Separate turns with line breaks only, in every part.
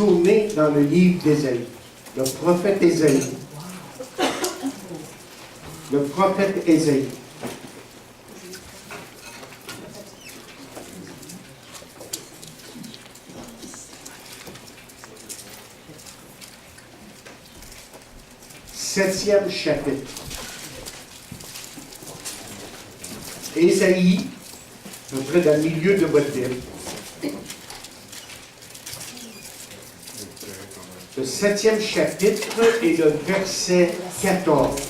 tourner dans le livre d'Ésaïe. Le prophète Ésaïe. Le prophète Ésaïe. Septième chapitre. Ésaïe, je serai dans le milieu de votre Bible. Le septième chapitre est le verset 14.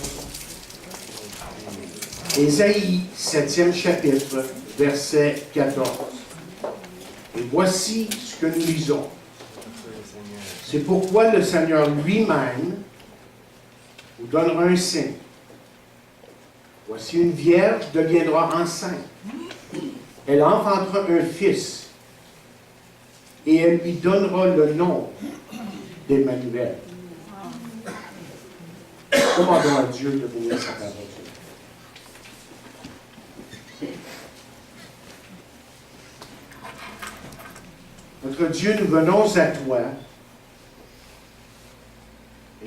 Ésaïe, septième chapitre, verset 14. Et voici ce que nous lisons. C'est pourquoi le Seigneur lui-même vous donnera un signe. Voici une vierge deviendra enceinte. Elle enfantera un fils et elle lui donnera le nom d'Emmanuel. Commandons à Dieu de bénir sa parole. Notre Dieu, nous venons à toi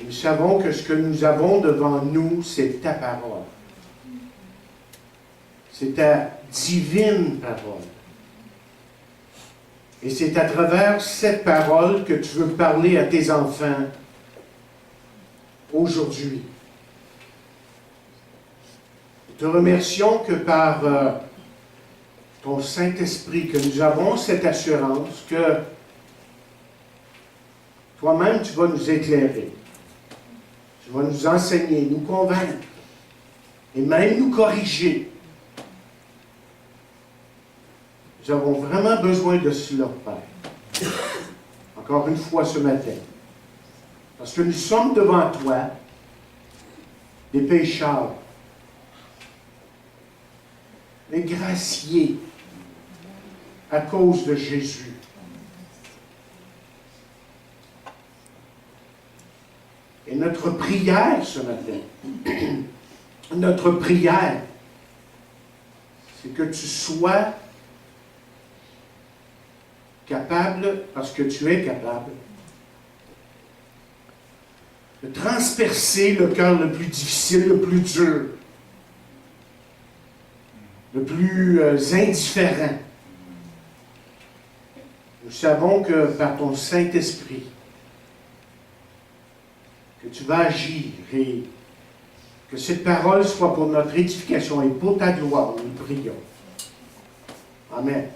et nous savons que ce que nous avons devant nous, c'est ta parole. C'est ta divine parole. Et c'est à travers cette parole que tu veux parler à tes enfants aujourd'hui. Nous te remercions que par ton Saint-Esprit, que nous avons cette assurance que toi-même tu vas nous éclairer. Tu vas nous enseigner, nous convaincre et même nous corriger. Nous avons vraiment besoin de cela, Père. Encore une fois ce matin. Parce que nous sommes devant toi des pécheurs, mais graciés à cause de Jésus. Et notre prière ce matin, notre prière, c'est que tu sois capable, parce que tu es capable, de transpercer le cœur le plus difficile, le plus dur, le plus indifférent. Nous savons que par ton Saint-Esprit, que tu vas agir et que cette parole soit pour notre édification et pour ta gloire, nous prions. Amen.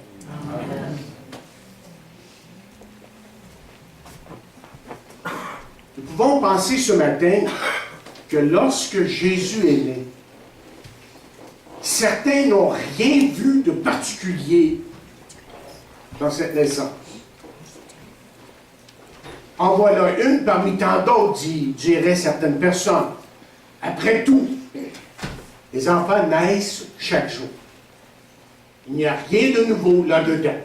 Amen. Nous pouvons penser ce matin que lorsque Jésus est né, certains n'ont rien vu de particulier dans cette naissance. En voilà une parmi tant d'autres, diraient certaines personnes. Après tout, les enfants naissent chaque jour. Il n'y a rien de nouveau là-dedans.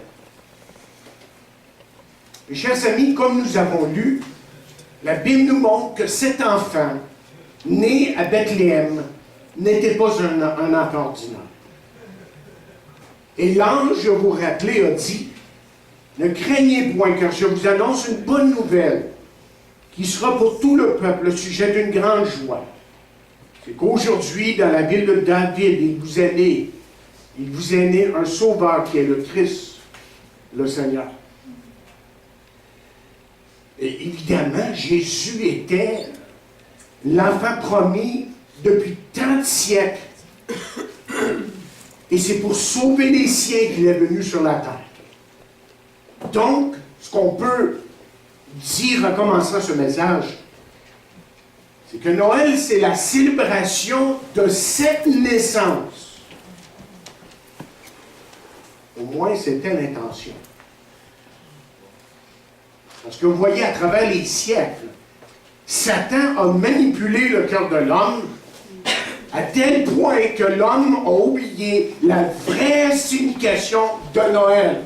Mes chers amis, comme nous avons lu, la Bible nous montre que cet enfant, né à Bethléem, n'était pas un enfant ordinaire. Et l'ange, vous rappelez, a dit, « Ne craignez point, car je vous annonce une bonne nouvelle, qui sera pour tout le peuple le sujet d'une grande joie. C'est qu'aujourd'hui, dans la ville de David, il vous est né un sauveur qui est le Christ, le Seigneur. » Et évidemment, Jésus était l'enfant promis depuis tant de siècles. Et c'est pour sauver les siens qu'il est venu sur la terre. Donc, ce qu'on peut dire en commençant ce message, c'est que Noël, c'est la célébration de cette naissance. Au moins, c'était l'intention. Parce que vous voyez, à travers les siècles, Satan a manipulé le cœur de l'homme à tel point que l'homme a oublié la vraie signification de Noël.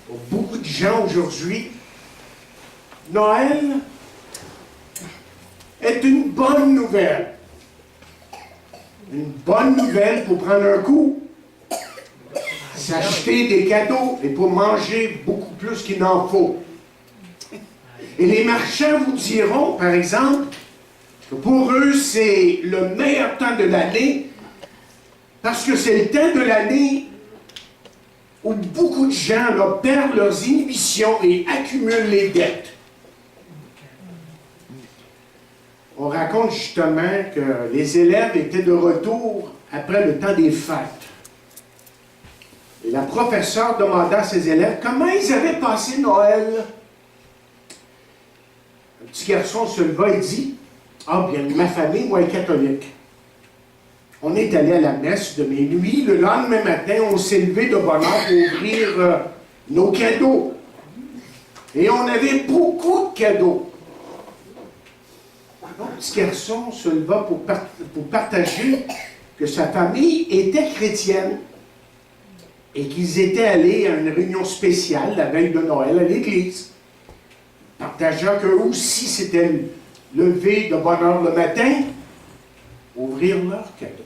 Pour beaucoup de gens aujourd'hui, Noël est une bonne nouvelle. Une bonne nouvelle pour prendre un coup, s'acheter des cadeaux et pour manger beaucoup. plus qu'il n'en faut. Et les marchands vous diront, par exemple, que pour eux, c'est le meilleur temps de l'année, parce que c'est le temps de l'année où beaucoup de gens là, perdent leurs inhibitions et accumulent les dettes. On raconte justement que les élèves étaient de retour après le temps des fêtes. Et la professeure demanda à ses élèves comment ils avaient passé Noël. Un petit garçon se leva et dit « Ah bien, ma famille, moi, est catholique. On est allé à la messe de minuit. Le lendemain matin, on s'est levé de bonne heure pour ouvrir nos cadeaux. Et on avait beaucoup de cadeaux. » Le petit garçon se leva pour partager que sa famille était chrétienne et qu'ils étaient allés à une réunion spéciale la veille de Noël à l'église. Il partagea qu'eux aussi s'étaient levés de bonne heure le matin pour ouvrir leurs cadeaux.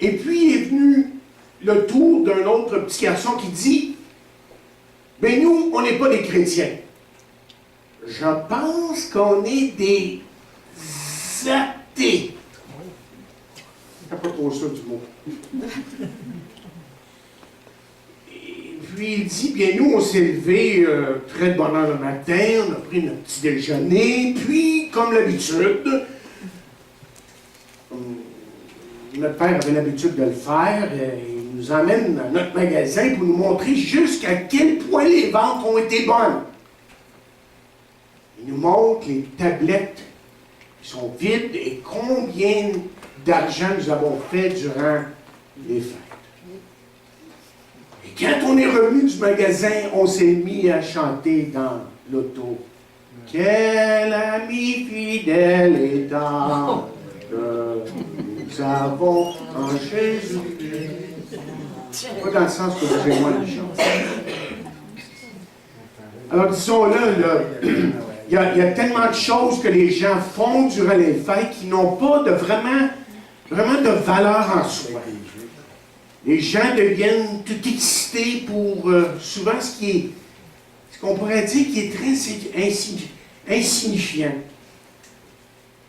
Et puis est venu le tour d'un autre petit garçon qui dit « Mais nous, on n'est pas des chrétiens. Je pense qu'on est des athées. » C'est pas trop ça du mot. Et puis il dit, bien nous, on s'est levé très de bonne heure le matin, on a pris notre petit déjeuner, puis, comme l'habitude, notre père avait l'habitude de le faire, il nous emmène à notre magasin pour nous montrer jusqu'à quel point les ventes ont été bonnes. Il nous montre les tablettes qui sont vides et combien d'argent nous avons fait durant les fêtes. Et quand on est revenu du magasin, on s'est mis à chanter dans l'auto. Quel ami fidèle et tendre nous avons en Jésus-Christ. Pas dans le sens que vous et moi le chantons. Alors disons-le, il y a tellement de choses que les gens font durant les fêtes qui n'ont pas de vraiment de valeur en soi. Les gens deviennent tout excités pour souvent ce qu'on pourrait dire qui est très insignifiant.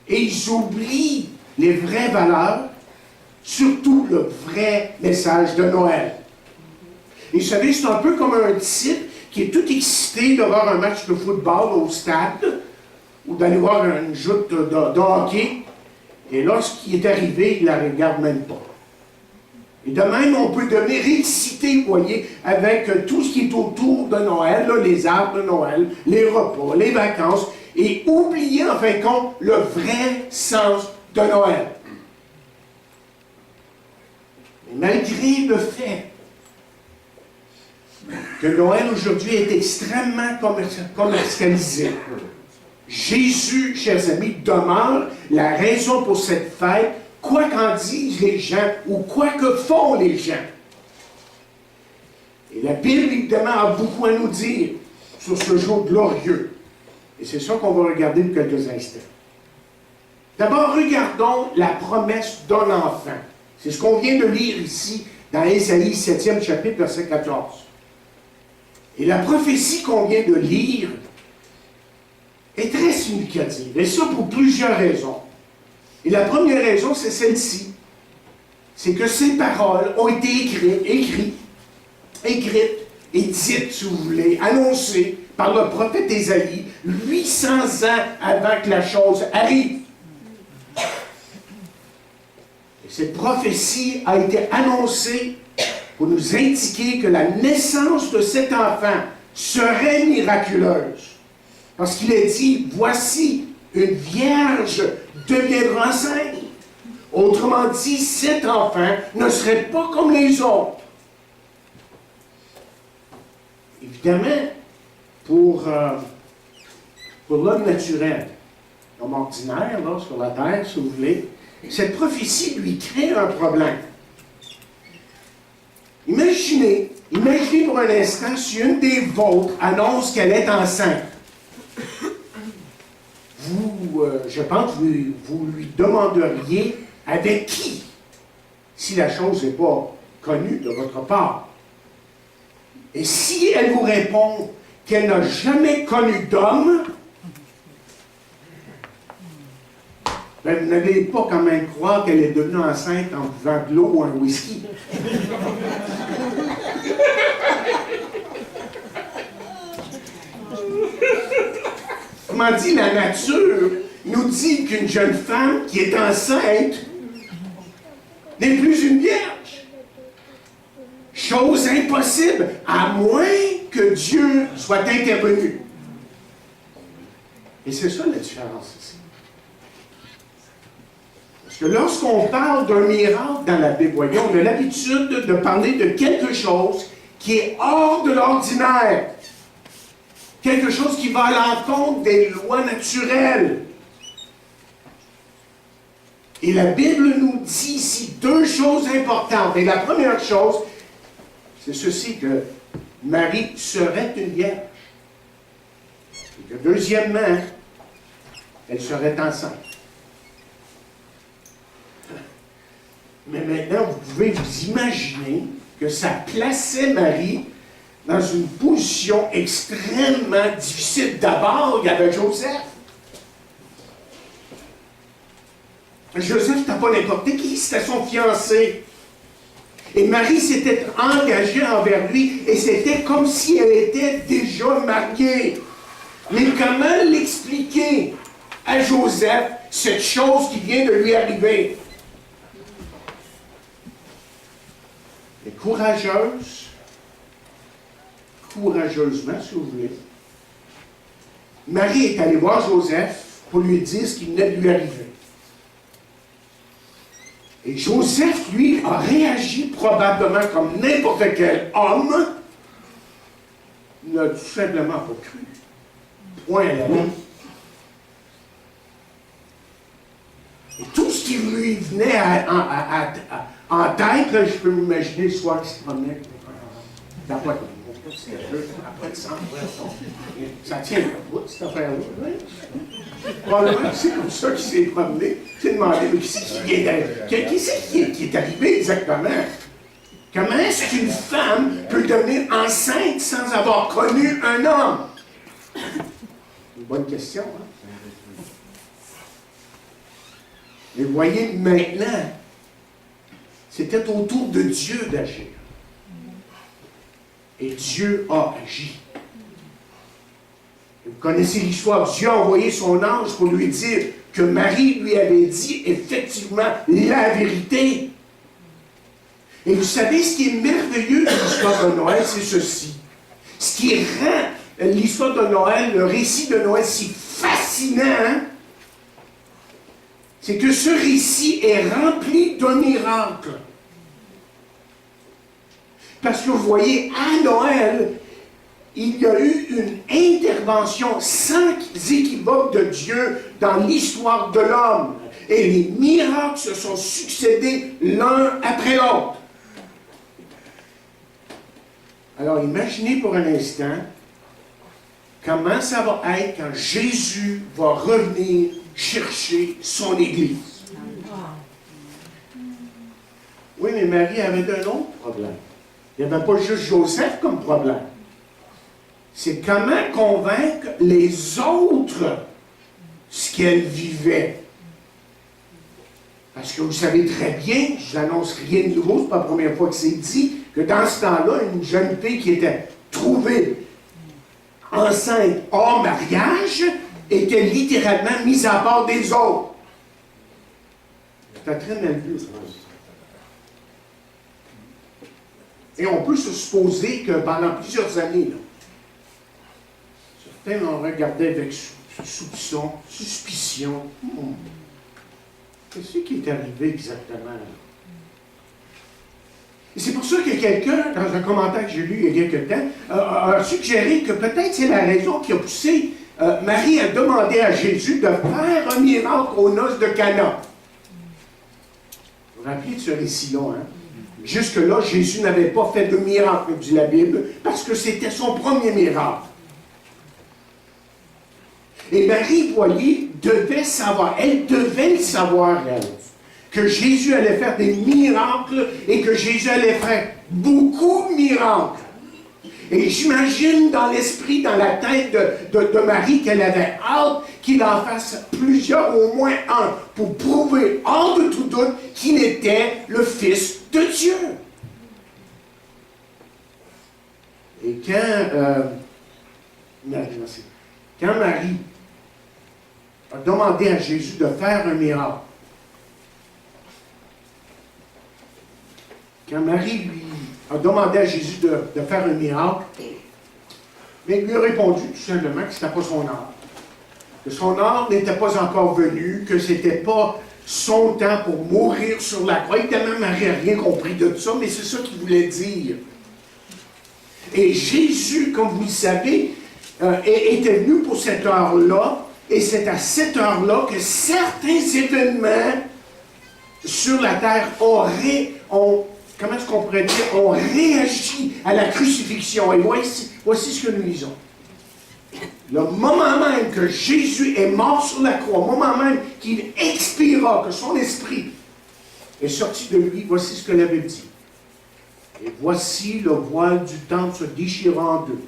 Et ils oublient les vraies valeurs, surtout le vrai message de Noël. Et vous savez, c'est un peu comme un disciple qui est tout excité de voir un match de football au stade ou d'aller voir une joute de hockey. Et lorsqu'il est arrivé, il ne la regarde même pas. Et de même, on peut devenir excité, vous voyez, avec tout ce qui est autour de Noël, là, les arbres de Noël, les repas, les vacances, et oublier, en fin de compte, le vrai sens de Noël. Et malgré le fait que Noël aujourd'hui est extrêmement commercialisé, Jésus, chers amis, demeure la raison pour cette fête, quoi qu'en disent les gens ou quoi que font les gens. Et la Bible, évidemment, a beaucoup à nous dire sur ce jour glorieux. Et c'est ça qu'on va regarder pour quelques instants. D'abord, regardons la promesse d'un enfant. C'est ce qu'on vient de lire ici dans Ésaïe 7e chapitre, verset 14. Et la prophétie qu'on vient de lire est très significative, et ça pour plusieurs raisons. Et la première raison, c'est celle-ci. C'est que ces paroles ont été écrites et dites, si vous voulez, annoncées par le prophète Ésaïe 800 ans avant que la chose arrive. Et cette prophétie a été annoncée pour nous indiquer que la naissance de cet enfant serait miraculeuse. Parce qu'il est dit, voici, une vierge deviendra enceinte. Autrement dit, cet enfant ne serait pas comme les autres. Évidemment, pour l'homme naturel, l'homme ordinaire, là, sur la terre, si vous voulez, cette prophétie lui crée un problème. Imaginez pour un instant si une des vôtres annonce qu'elle est enceinte. Je pense que vous lui demanderiez avec qui, si la chose n'est pas connue de votre part. Et si elle vous répond qu'elle n'a jamais connu d'homme, ben, vous n'allez pas quand même croire qu'elle est devenue enceinte en buvant de l'eau ou un whisky. Comment dit, la nature nous dit qu'une jeune femme qui est enceinte n'est plus une vierge. Chose impossible, à moins que Dieu soit intervenu. Et c'est ça la différence ici. Parce que lorsqu'on parle d'un miracle dans la Bible, voyons, on a l'habitude de parler de quelque chose qui est hors de l'ordinaire. Quelque chose qui va à l'encontre des lois naturelles. Et la Bible nous dit ici deux choses importantes. Et la première chose, c'est ceci, que Marie serait une vierge. Et que deuxièmement, elle serait enceinte. Mais maintenant, vous pouvez vous imaginer que ça plaçait Marie dans une position extrêmement difficile. D'abord, il y avait Joseph. Joseph, c'était pas n'importe qui, c'était son fiancé. Et Marie s'était engagée envers lui, et c'était comme si elle était déjà mariée. Mais comment l'expliquer à Joseph, cette chose qui vient de lui arriver? Et courageusement, si vous voulez, Marie est allée voir Joseph pour lui dire ce qui venait de lui arriver. Et Joseph, lui, a réagi probablement comme n'importe quel homme, n'a tout simplement pas cru. Point à la ligne. Et tout ce qui lui venait en tête, là, je peux m'imaginer le soir qu'il se promenait. Après le sang, ça tient la route, cette affaire-là. Probablement, c'est comme ça qu'il s'est promené. Il s'est demandé, mais qu'est-ce qui est arrivé exactement? Comment est-ce qu'une femme peut devenir enceinte sans avoir connu un homme? Une bonne question, hein? Mais voyez, maintenant, c'était au tour de Dieu d'agir. Et Dieu a agi. Vous connaissez l'histoire. Dieu a envoyé son ange pour lui dire que Marie lui avait dit effectivement la vérité. Et vous savez, ce qui est merveilleux de l'histoire de Noël, c'est ceci. Ce qui rend l'histoire de Noël, le récit de Noël si fascinant, c'est que ce récit est rempli d'un miracle. Parce que vous voyez, à Noël, il y a eu une intervention sans équivoque de Dieu dans l'histoire de l'homme. Et les miracles se sont succédés l'un après l'autre. Alors imaginez pour un instant comment ça va être quand Jésus va revenir chercher son Église. Oui, mais Marie avait un autre problème. Il n'y avait pas juste Joseph comme problème. C'est comment convaincre les autres ce qu'elle vivait. Parce que vous savez très bien, je n'annonce rien de nouveau, c'est pas la première fois que c'est dit, que dans ce temps-là, une jeune fille qui était trouvée enceinte hors mariage était littéralement mise à part des autres. C'était très mal vu, ça. Et on peut se supposer que pendant plusieurs années, là, certains l'ont regardé avec soupçon, suspicion. Qu'est-ce qui est arrivé exactement là? Et c'est pour ça que quelqu'un, dans un commentaire que j'ai lu il y a quelque temps, a suggéré que peut-être c'est la raison qui a poussé Marie à demander à Jésus de faire un miracle aux noces de Cana. Vous vous rappelez de ce récit-là, hein? Jusque-là, Jésus n'avait pas fait de miracle, dit la Bible, parce que c'était son premier miracle. Et Marie, voyez, devait savoir, elle devait le savoir, elle, que Jésus allait faire des miracles et que Jésus allait faire beaucoup de miracles. Et j'imagine dans l'esprit, dans la tête de Marie, qu'elle avait hâte qu'il en fasse plusieurs, au moins un, pour prouver hors de tout doute qu'il était le Fils de Dieu. Et quand Marie a demandé à Jésus de faire un miracle, quand Marie lui a demandé à Jésus de faire un miracle, mais il lui a répondu tout simplement que ce n'était pas son heure. Que son heure n'était pas encore venue, que ce n'était pas son temps pour mourir sur la croix. Évidemment, Marie n'a rien compris de tout ça, mais c'est ça qu'il voulait dire. Et Jésus, comme vous le savez, était venu pour cette heure-là, et c'est à cette heure-là que certains événements sur la terre comment est-ce qu'on pourrait dire, ont réagi à la crucifixion. Et voici ce que nous lisons. Le moment même que Jésus est mort sur la croix, au moment même qu'il expira, que son esprit est sorti de lui, voici ce que la Bible dit. Et voici le voile du temple se déchirant en deux,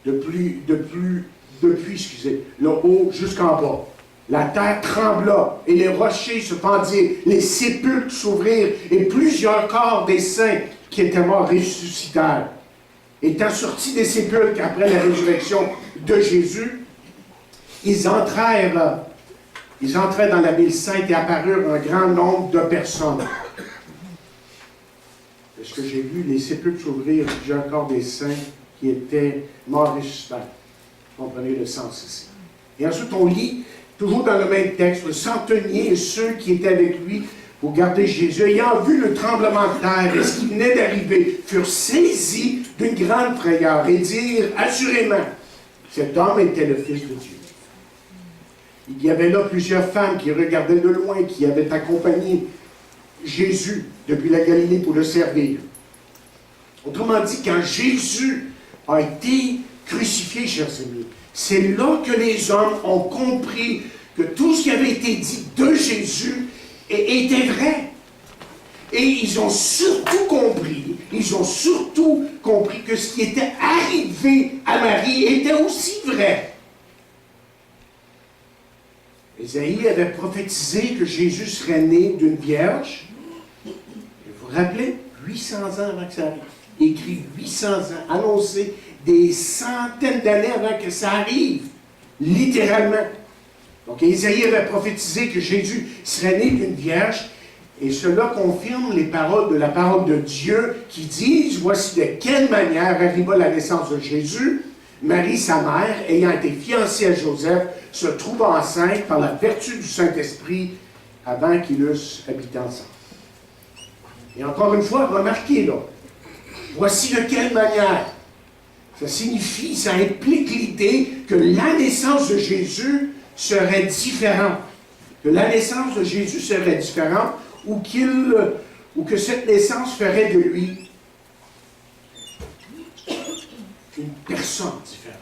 depuis le haut jusqu'en bas. La terre trembla, et les rochers se fendirent, les sépulcres s'ouvrirent, et plusieurs corps des saints qui étaient morts ressuscitèrent. Étant sortis des sépulcres après la résurrection de Jésus, ils entrèrent dans la ville sainte et apparurent un grand nombre de personnes. C'est ce que j'ai vu, les sépulcres s'ouvrirent, plusieurs corps des saints qui étaient morts ressuscitèrent. Vous comprenez le sens ici. Et ensuite, on lit, toujours dans le même texte, le centenier et ceux qui étaient avec lui pour garder Jésus, ayant vu le tremblement de terre et ce qui venait d'arriver, furent saisis d'une grande frayeur et dirent assurément, cet homme était le Fils de Dieu. Il y avait là plusieurs femmes qui regardaient de loin, qui avaient accompagné Jésus depuis la Galilée pour le servir. Autrement dit, quand Jésus a été crucifié, chers amis, c'est là que les hommes ont compris que tout ce qui avait été dit de Jésus était vrai. Et ils ont surtout compris que ce qui était arrivé à Marie était aussi vrai. Ésaïe avait prophétisé que Jésus serait né d'une vierge. Vous vous rappelez? 800 ans avant que ça arrive. Écrit 800 ans, annoncé des centaines d'années avant que ça arrive, littéralement. Donc, Ésaïe avait prophétisé que Jésus serait né d'une vierge, et cela confirme les paroles de la parole de Dieu qui disent, voici de quelle manière arriva la naissance de Jésus. Marie, sa mère, ayant été fiancée à Joseph, se trouva enceinte par la vertu du Saint-Esprit avant qu'ils eussent habité ensemble. Et encore une fois, remarquez là, voici de quelle manière. Ça signifie, ça implique l'idée que la naissance de Jésus serait différente. Que la naissance de Jésus serait différente ou que cette naissance ferait de lui une personne différente.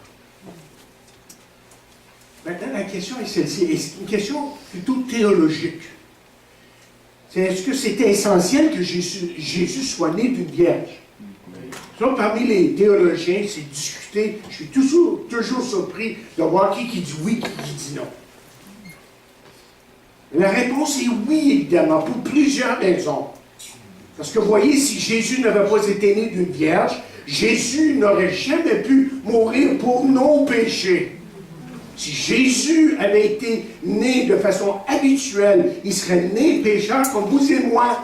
Maintenant, la question est celle-ci. Et c'est une question plutôt théologique. C'est est-ce que c'était essentiel que Jésus soit né d'une vierge? Ça, parmi les théologiens, c'est discuté. Je suis toujours surpris de voir qui dit oui, qui dit non. La réponse est oui, évidemment, pour plusieurs raisons. Parce que vous voyez, si Jésus n'avait pas été né d'une vierge, Jésus n'aurait jamais pu mourir pour nos péchés. Si Jésus avait été né de façon habituelle, il serait né pécheur comme vous et moi.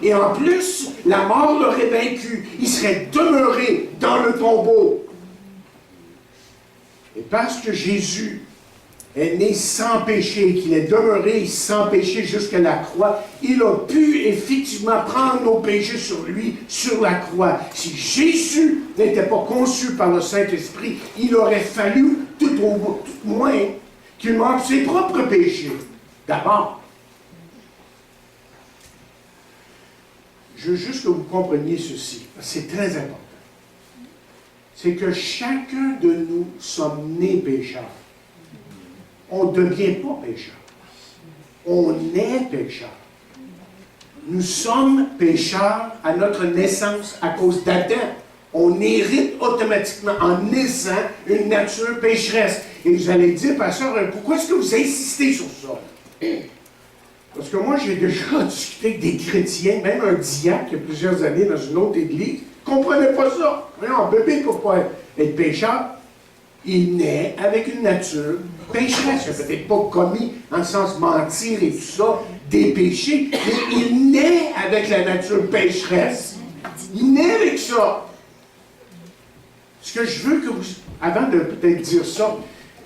Et en plus, la mort l'aurait vaincu. Il serait demeuré dans le tombeau. Et parce que Jésus est né sans péché, qu'il est demeuré sans péché jusqu'à la croix, il a pu effectivement prendre nos péchés sur lui, sur la croix. Si Jésus n'était pas conçu par le Saint-Esprit, il aurait fallu, tout moins, qu'il mange ses propres péchés. D'abord, je veux juste que vous compreniez ceci, c'est très important. C'est que chacun de nous sommes nés pécheurs. On ne devient pas pécheur. On est pécheur. Nous sommes pécheurs à notre naissance à cause d'Adam. On hérite automatiquement en naissant une nature pécheresse. Et vous allez dire, pasteur, pourquoi est-ce que vous insistez sur ça? Parce que moi, j'ai déjà discuté avec des chrétiens, même un diacre, il y a plusieurs années, dans une autre église, ne comprenait pas ça. Un bébé ne peut pas être pécheur. Il naît avec une nature pécheresse. Il n'a peut-être pas commis, en le sens mentir et tout ça, des péchés, mais il naît avec la nature pécheresse. Il naît avec ça. Ce que je veux que vous, avant de peut-être dire ça,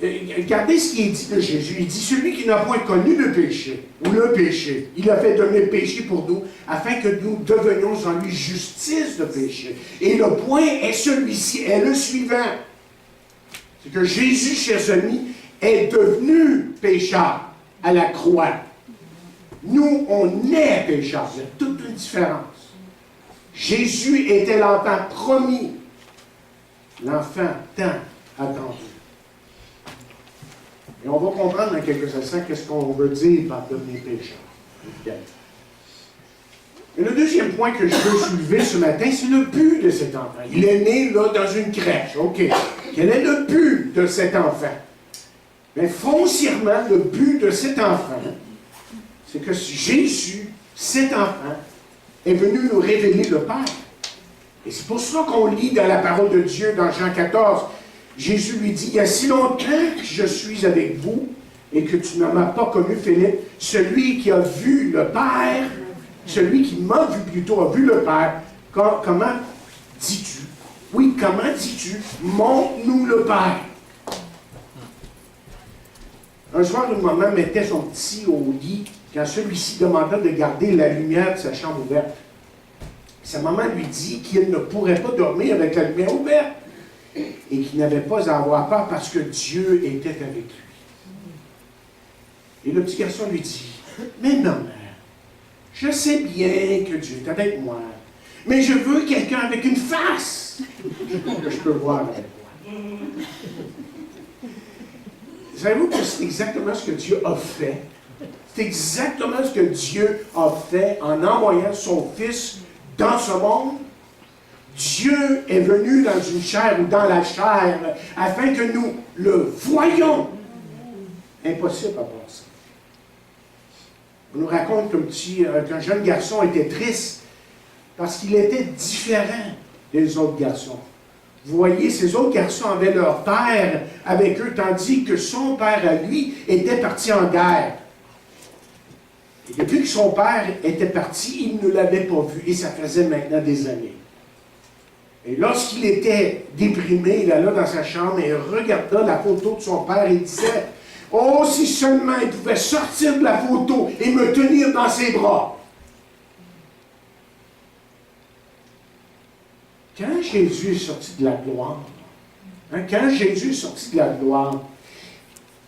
regardez ce qui est dit de Jésus. Il dit, celui qui n'a point connu le péché, ou le péché, il a fait devenir péché pour nous, afin que nous devenions en lui justice de péché. Et le point est celui-ci, est le suivant. C'est que Jésus, chers amis, est devenu pécheur à la croix. Nous, on est pécheurs. Il y a toute une différence. Jésus était l'enfant promis, l'enfant tant attendu. Et on va comprendre dans quelques instants qu'est-ce qu'on veut dire par devenir pécheur. Et le deuxième point que je veux soulever ce matin, c'est le but de cet enfant. Il est né là dans une crèche. OK. Quel est le but de cet enfant? Bien, foncièrement, le but de cet enfant, c'est que Jésus, cet enfant, est venu nous révéler le Père. Et c'est pour ça qu'on lit dans la parole de Dieu, dans Jean 14, Jésus lui dit, « Il y a si longtemps que je suis avec vous et que tu ne m'as pas connu, Philippe, celui qui a vu le Père, celui qui m'a vu plutôt, a vu le Père. Comment dis-tu? Oui, comment dis-tu? Montre-nous le Père. » Un soir, une maman mettait son petit au lit quand celui-ci demanda de garder la lumière de sa chambre ouverte. Sa maman lui dit qu'il ne pourrait pas dormir avec la lumière ouverte et qu'il n'avait pas à avoir peur parce que Dieu était avec lui. Et le petit garçon lui dit, « Mais non, mère, je sais bien que Dieu est avec moi, mais je veux quelqu'un avec une face que je peux voir avec moi. » Savez-vous que c'est exactement ce que Dieu a fait? C'est exactement ce que Dieu a fait en envoyant son Fils dans ce monde. Dieu est venu dans une chair ou dans la chair afin que nous le voyions. Impossible à penser. On nous raconte qu'un jeune garçon était triste parce qu'il était différent des autres garçons. Vous voyez, ces autres garçons avaient leur père avec eux, tandis que son père à lui était parti en guerre. Et depuis que son père était parti, il ne l'avait pas vu, et ça faisait maintenant des années. Et lorsqu'il était déprimé, il alla dans sa chambre et regarda la photo de son père et disait, « Oh, si seulement il pouvait sortir de la photo et me tenir dans ses bras! » Quand Jésus est sorti de la gloire, quand Jésus est sorti de la gloire,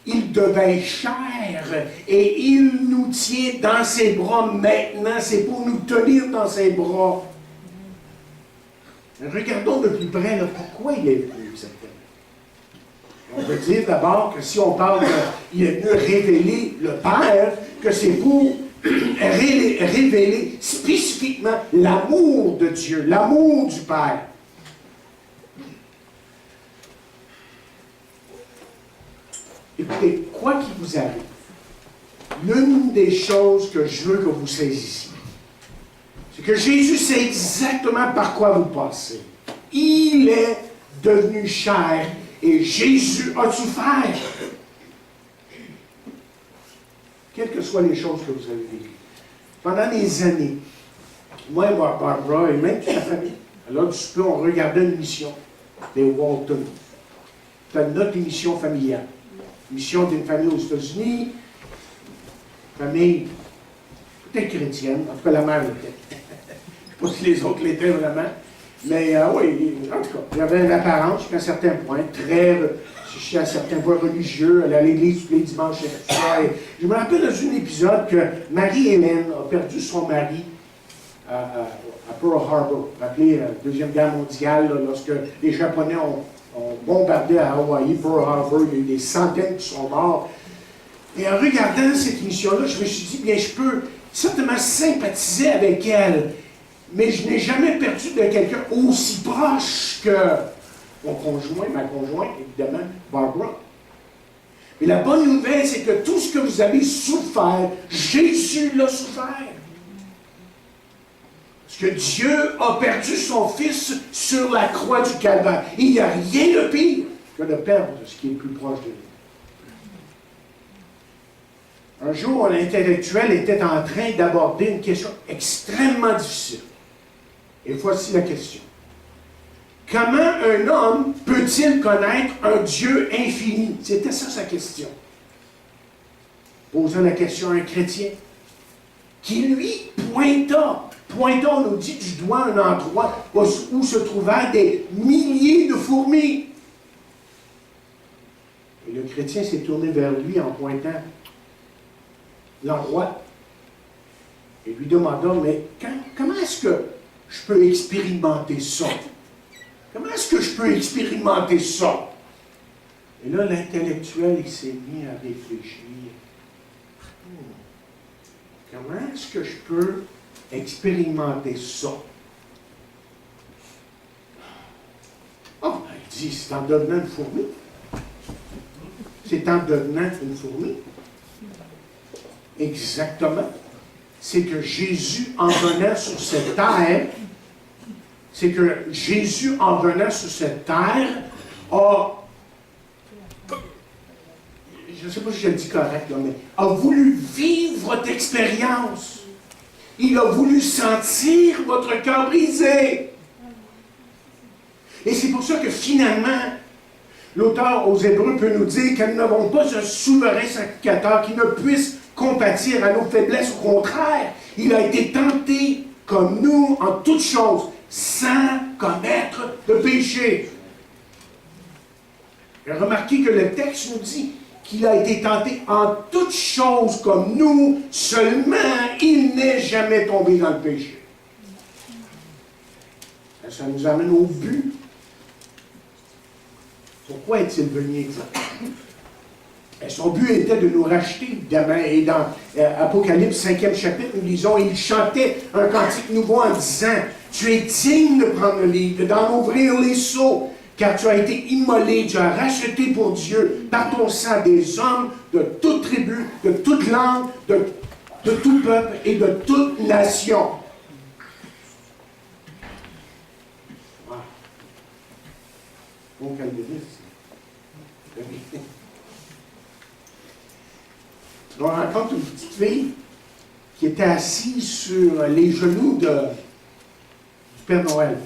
il devint chair et il nous tient dans ses bras maintenant. C'est pour nous tenir dans ses bras. Regardons de plus près là, pourquoi il est venu exactement. On veut dire d'abord que si on parle qu'il est venu révéler le Père, que c'est pour révéler spécifiquement l'amour de Dieu, l'amour du Père. Écoutez, quoi qu'il vous arrive, l'une des choses que je veux que vous saisissiez, c'est que Jésus sait exactement par quoi vous passez. Il est devenu chair et Jésus a souffert. Quelles que soient les choses que vous avez vécues. Pendant des années, moi et Barbara, et même toute la famille, à l'heure du souper, on regardait une émission des Walton. C'était notre émission familiale. Mission d'une famille aux États-Unis, famille peut-être chrétienne, en tout cas la mère l'était. Je ne sais pas si les autres l'étaient vraiment, mais oui, en tout cas, il y avait une apparence jusqu'à un certain point, jusqu'à un certain point religieux, aller à l'église tous les dimanches et tout ça. Et je me rappelle dans un épisode que Marie-Hélène a perdu son mari à Pearl Harbor, rappelez la Deuxième Guerre mondiale, là, lorsque les Japonais ont bombardé à Hawaï, Pearl Harbor, il y a eu des centaines qui sont morts. Et en regardant cette émission-là, je me suis dit, bien, je peux certainement sympathiser avec elle. mais je n'ai jamais perdu de quelqu'un aussi proche que mon conjoint, ma conjointe, évidemment, Barbara. Mais la bonne nouvelle, c'est que tout ce que vous avez souffert, Jésus l'a souffert. Parce que Dieu a perdu son Fils sur la croix du Calvaire. Il n'y a rien de pire que de perdre ce qui est le plus proche de nous. Un jour, l'intellectuel était en train d'aborder une question extrêmement difficile. Et voici la question. Comment un homme peut-il connaître un Dieu infini? C'était ça sa question. Posant la question à un chrétien, qui lui pointa, on nous dit du doigt un endroit où se trouvaient des milliers de fourmis. Et le chrétien s'est tourné vers lui en pointant l'endroit et lui demanda, mais comment est-ce que je peux expérimenter ça? Comment est-ce que je peux expérimenter ça? Et là, l'intellectuel, il s'est mis à réfléchir. Comment est-ce que je peux expérimenter ça? Oh, il dit, c'est en devenant une fourmi. C'est en devenant une fourmi. Exactement. C'est que Jésus, en venant sur cette terre, a, je ne sais pas si je le dis correct, là, mais a voulu vivre votre expérience. Il a voulu sentir votre cœur brisé. Et c'est pour ça que finalement, l'auteur aux Hébreux peut nous dire que nous n'avons pas un souverain sacrificateur qui ne puisse compatir à nos faiblesses. Au contraire, il a été tenté comme nous en toutes choses, sans commettre de péché. Et remarquez que le texte nous dit qu'il a été tenté en toutes choses comme nous, seulement il n'est jamais tombé dans le péché. Ça nous amène au but. Pourquoi est-il venu exactement? Son but était de nous racheter, évidemment. Et dans Apocalypse 5e chapitre, nous lisons, il chantait un cantique nouveau en disant, « Tu es digne de prendre le livre, d'en ouvrir les sceaux, car tu as été immolé, tu as racheté pour Dieu par ton sang des hommes de toute tribu, de toute langue, de tout peuple et de toute nation. » Wow. Bon calviniste. On rencontre une petite fille qui était assise sur les genoux du Père Noël.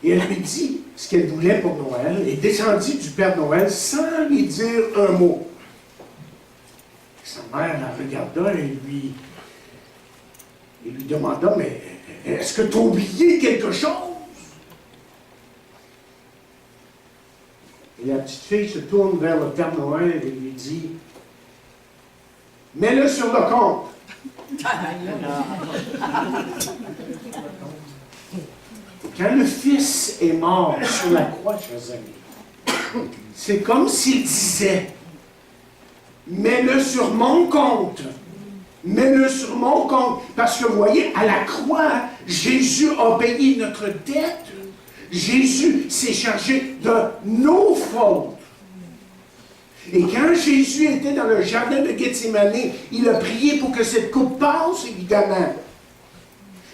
Et elle lui dit ce qu'elle voulait pour Noël et descendit du Père Noël sans lui dire un mot. Sa mère la regarda et lui demanda, mais est-ce que tu as oublié quelque chose? Et la petite fille se tourne vers le Père Noël et lui dit, mets-le sur le compte. Quand le Fils est mort sur la croix, chers amis, c'est comme s'il disait, mets-le sur mon compte. Mets-le sur mon compte. Parce que vous voyez, à la croix, Jésus a payé notre dette. Jésus s'est chargé de nos fautes. Et quand Jésus était dans le jardin de Gethsémani, il a prié pour que cette coupe passe, évidemment.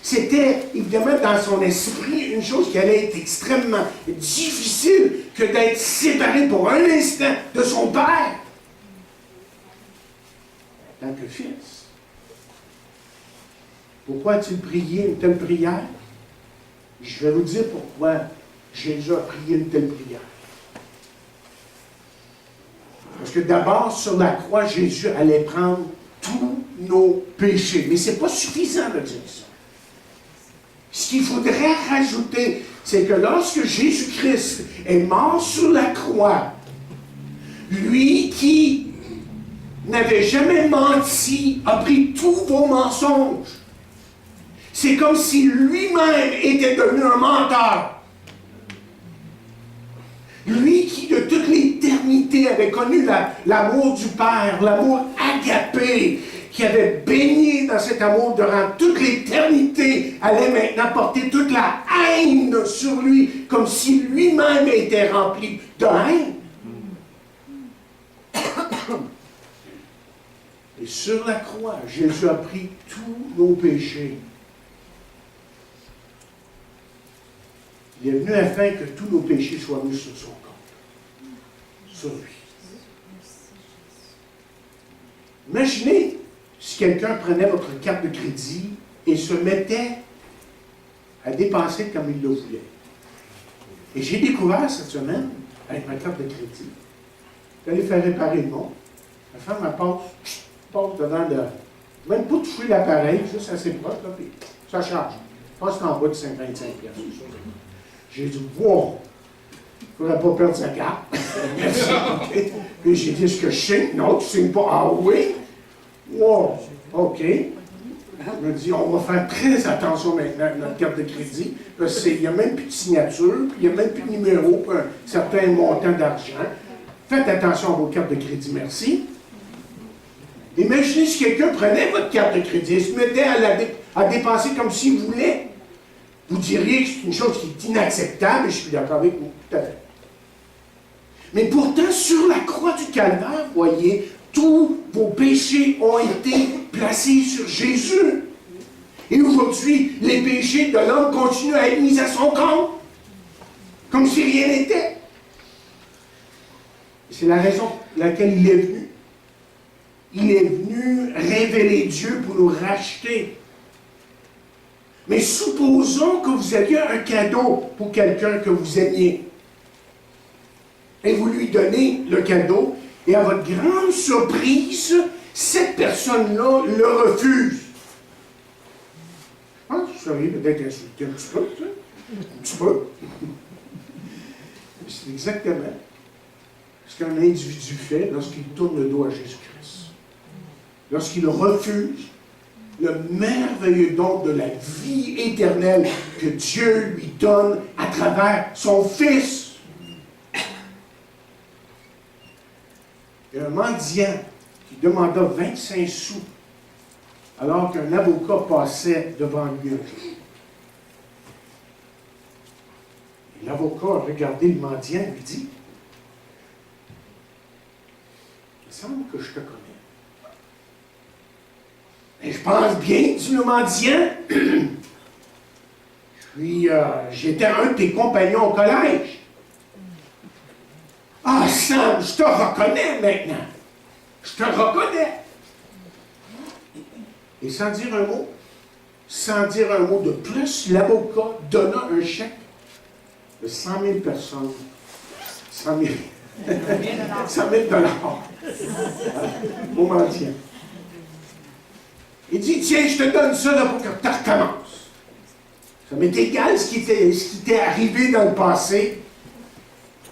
C'était, évidemment, dans son esprit, une chose qui allait être extrêmement difficile que d'être séparé pour un instant de son Père. En tant que fils. Pourquoi a-t-il prié une telle prière? Je vais vous dire pourquoi Jésus a prié une telle prière. Parce que d'abord, sur la croix, Jésus allait prendre tous nos péchés. Mais ce n'est pas suffisant de dire ça. Ce qu'il faudrait rajouter, c'est que lorsque Jésus-Christ est mort sur la croix, lui qui n'avait jamais menti, a pris tous vos mensonges. C'est comme si lui-même était devenu un menteur. Lui qui, de toute l'éternité, avait connu l'amour du Père, l'amour agapé, qui avait baigné dans cet amour durant toute l'éternité, allait maintenant porter toute la haine sur lui, comme si lui-même était rempli de haine. Et sur la croix, Jésus a pris tous nos péchés. Il est venu afin que tous nos péchés soient mis sur son compte, sur lui. Imaginez si quelqu'un prenait votre carte de crédit et se mettait à dépenser comme il le voulait. Et j'ai découvert cette semaine, avec ma carte de crédit, d'aller faire réparer le monde. La femme, elle passe devant le... Même pas toucher l'appareil, juste assez proche, là, puis ça charge. Je pense qu'en bas de 55$. J'ai dit, wow! Il ne faudrait pas perdre sa carte. Merci. Puis j'ai dit, est-ce que je signe? Non, tu ne signes pas. Ah oui? Wow! OK. Je me dis, on va faire très attention maintenant à notre carte de crédit, parce qu'il n'y a même plus de signature, puis il n'y a même plus de numéro pour un certain montant d'argent. Faites attention à vos cartes de crédit, merci. Imaginez si quelqu'un prenait votre carte de crédit et se mettait à dépenser comme s'il voulait. Vous diriez que c'est une chose qui est inacceptable, et je suis d'accord avec vous, tout à fait. Mais pourtant, sur la croix du Calvaire, voyez, tous vos péchés ont été placés sur Jésus. Et aujourd'hui, les péchés de l'homme continuent à être mis à son compte, comme si rien n'était. C'est la raison pour laquelle il est venu. Il est venu révéler Dieu pour nous racheter. Mais supposons que vous aviez un cadeau pour quelqu'un que vous aimiez. Et vous lui donnez le cadeau, et à votre grande surprise, cette personne-là le refuse. Je pense que vous seriez peut-être insulté un petit peu, ça. Un petit peu. C'est exactement ce qu'un individu fait lorsqu'il tourne le dos à Jésus-Christ. Lorsqu'il refuse le merveilleux don de la vie éternelle que Dieu lui donne à travers son Fils. Il y a un mendiant qui demanda 25 sous alors qu'un avocat passait devant lui un jour. Et l'avocat a regardé le mendiant et lui dit, « Il me semble que je te connais. » Et je pense bien, dit le mendiant. Puis, j'étais un de tes compagnons au collège. Ah, Sam, je te reconnais maintenant. Je te reconnais. Et sans dire un mot de plus, l'avocat donna un chèque de 100 000 personnes. 100 000. 100 000 dollars. Au mendiant. Il dit, tiens, je te donne ça là, pour que tu recommences. Ça m'est égal ce qui t'est arrivé dans le passé.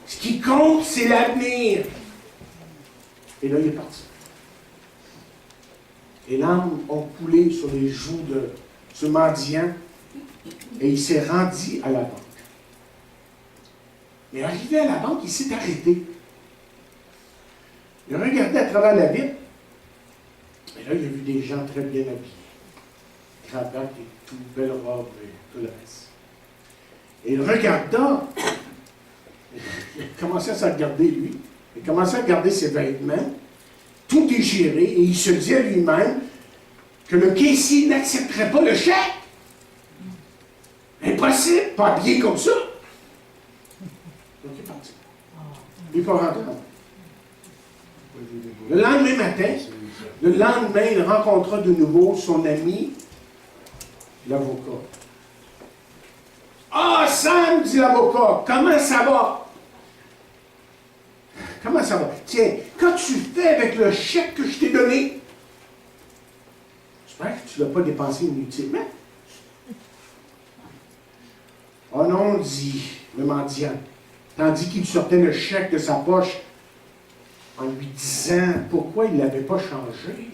Ce qui compte, c'est l'avenir. Et là, il est parti. Et larmes ont coulé sur les joues de ce mendiant, et il s'est rendu à la banque. Mais arrivé à la banque, il s'est arrêté. Il a regardé à travers la vitre. Et là, il a vu des gens très bien habillés. Cravate et tout, belle robe et tout le reste. Et il regarda. Il a commencé à se regarder, lui. Il a commencé à regarder ses vêtements, tout déchiré, et il se dit à lui-même que le caissier n'accepterait pas le chèque. Impossible, pas habillé comme ça. Donc il est parti. Il n'est pas rentré. Le lendemain matin, il rencontra de nouveau son ami, l'avocat. « Ah, Sam, dit l'avocat, comment ça va? » Comment ça va? Tiens, qu'as-tu fait avec le chèque que je t'ai donné? J'espère que tu ne l'as pas dépensé inutilement. Oh non, dit le mendiant, tandis qu'il sortait le chèque de sa poche en lui disant pourquoi il ne l'avait pas changé.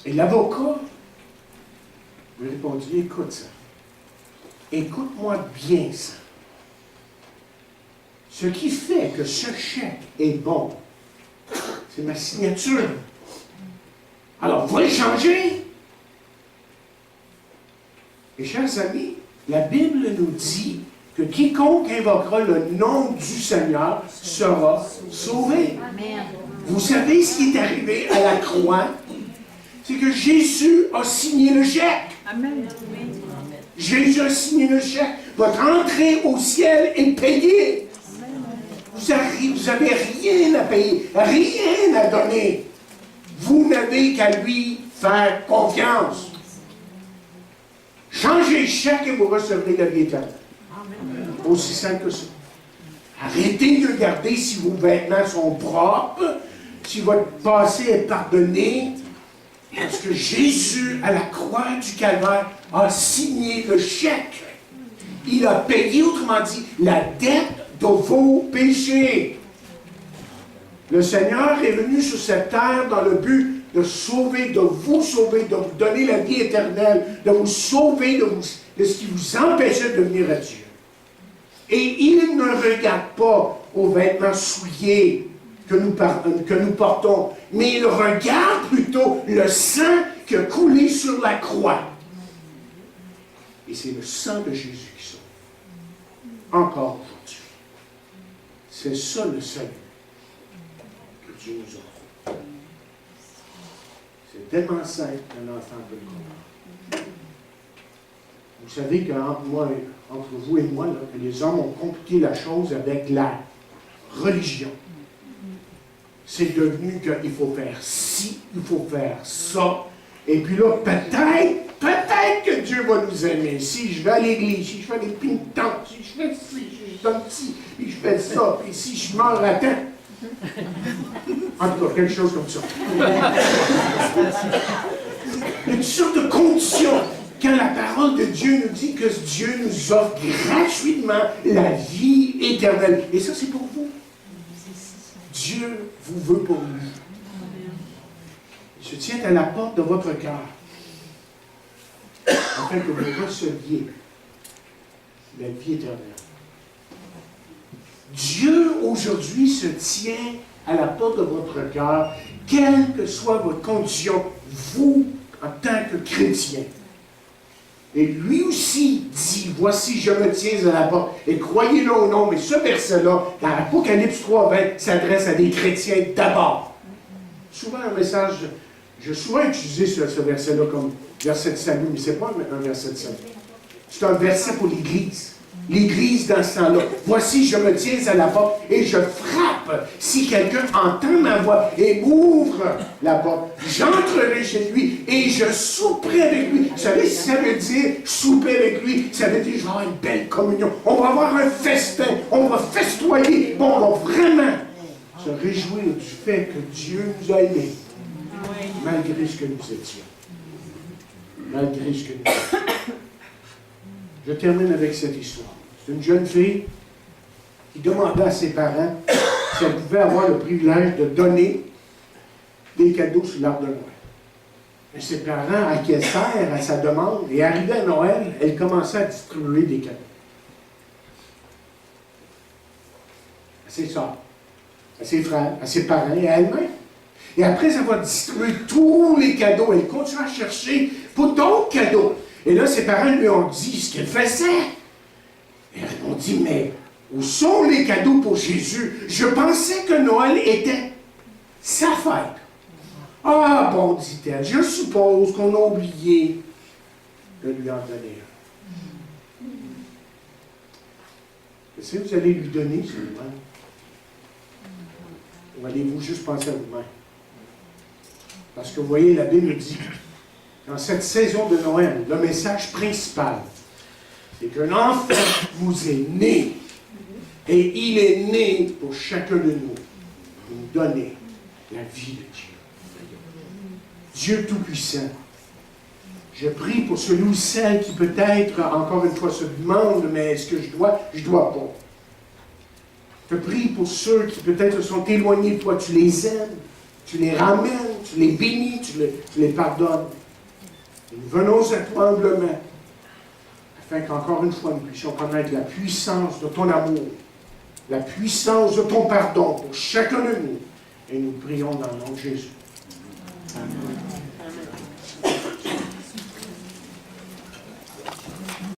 Et l'avocat lui répondit, écoute ça. Écoute-moi bien ça. Ce qui fait que ce chèque est bon, C'est ma signature. Alors, va le changer. Et chers amis, la Bible nous dit que quiconque invoquera le nom du Seigneur sera sauvé.
Amen.
Vous savez ce qui est arrivé à la croix? C'est que Jésus a signé le chèque.
Amen.
Jésus a signé le chèque. Votre entrée au ciel est payée. Vous n'avez rien à payer, rien à donner. Vous n'avez qu'à lui faire confiance. Changez le chèque et vous recevrez la vie éternelle. Aussi simple que ça. Arrêtez de regarder si vos vêtements sont propres, si votre passé est pardonné, parce que Jésus, à la croix du Calvaire, a signé le chèque. Il a payé, autrement dit, la dette de vos péchés. Le Seigneur est venu sur cette terre dans le but de sauver, de vous donner la vie éternelle, de vous sauver de ce qui vous empêchait de venir à Dieu. Et il ne regarde pas aux vêtements souillés que nous portons, mais il regarde plutôt le sang qui a coulé sur la croix. Et c'est le sang de Jésus qui sauve. Encore aujourd'hui. C'est ça le salut que Dieu nous offre. C'est tellement simple qu'un enfant peut le comprendre. Vous savez entre vous et moi, là, que les hommes ont compliqué la chose avec la religion. C'est devenu qu'il faut faire ci, il faut faire ça. Et puis là, peut-être que Dieu va nous aimer. Si je vais à l'église, si je fais des pénitences, si je fais ci, si je donne ci, puis je fais ça, puis si je meurs à temps. En tout cas, quelque chose comme ça. Une sorte de condition. Quand la parole de Dieu nous dit que Dieu nous offre gratuitement la vie éternelle. Et ça, c'est pour vous. Dieu vous veut pour lui. Il se tient à la porte de votre cœur, afin que vous receviez la vie éternelle. Dieu, aujourd'hui, se tient à la porte de votre cœur, quelle que soit votre condition, vous, en tant que chrétien. Et lui aussi dit, voici, je me tiens à la porte. Et croyez-le ou non, mais ce verset-là, dans Apocalypse 3:20, s'adresse à des chrétiens d'abord. Souvent, un message, j'ai souvent utilisé ce verset-là comme verset de salut, mais ce n'est pas un verset de salut. C'est un verset pour l'Église. L'Église dans ce temps-là. Voici, je me tiens à la porte et je frappe. Si quelqu'un entend ma voix et m'ouvre la porte, j'entrerai chez lui et je souperai avec lui. Vous savez ce que ça veut dire, souper avec lui? Ça veut dire, je vais avoir une belle communion. On va avoir un festin. On va festoyer. On va vraiment se réjouir du fait que Dieu nous a aimés. Malgré ce que nous étions. Malgré ce que nous étions. Je termine avec cette histoire. C'est une jeune fille qui demandait à ses parents si elle pouvait avoir le privilège de donner des cadeaux sur l'arbre de Noël. Et ses parents acquiescèrent à sa demande et arrivée à Noël, elle commençait à distribuer des cadeaux. À ses soeurs, à ses frères, à ses parents et à elle-même. Et après avoir distribué tous les cadeaux, elle continue à chercher pour d'autres cadeaux. Et là, ses parents lui ont dit ce qu'elle faisait. Et elle a dit, mais où sont les cadeaux pour Jésus? Je pensais que Noël était sa fête. Ah bon, dit-elle, je suppose qu'on a oublié de lui en donner un. Est-ce que vous allez lui donner seulement? Ou allez-vous juste penser à vous-même? Parce que vous voyez, la Bible dit, dans cette saison de Noël, le message principal, c'est qu'un enfant vous est né. Et il est né pour chacun de nous, pour nous donner la vie de Dieu. Dieu Tout-Puissant, je prie pour celui ou celle qui peut-être, encore une fois, se demande, mais est-ce que je dois? Je ne dois pas. Je prie pour ceux qui peut-être sont éloignés de toi. Tu les aimes, tu les ramènes, tu les bénis, tu les pardonnes. Et nous venons à toi humblement, afin qu'encore une fois nous puissions connaître la puissance de ton amour, la puissance de ton pardon pour chacun de nous, Et nous prions dans le nom de Jésus. Amen.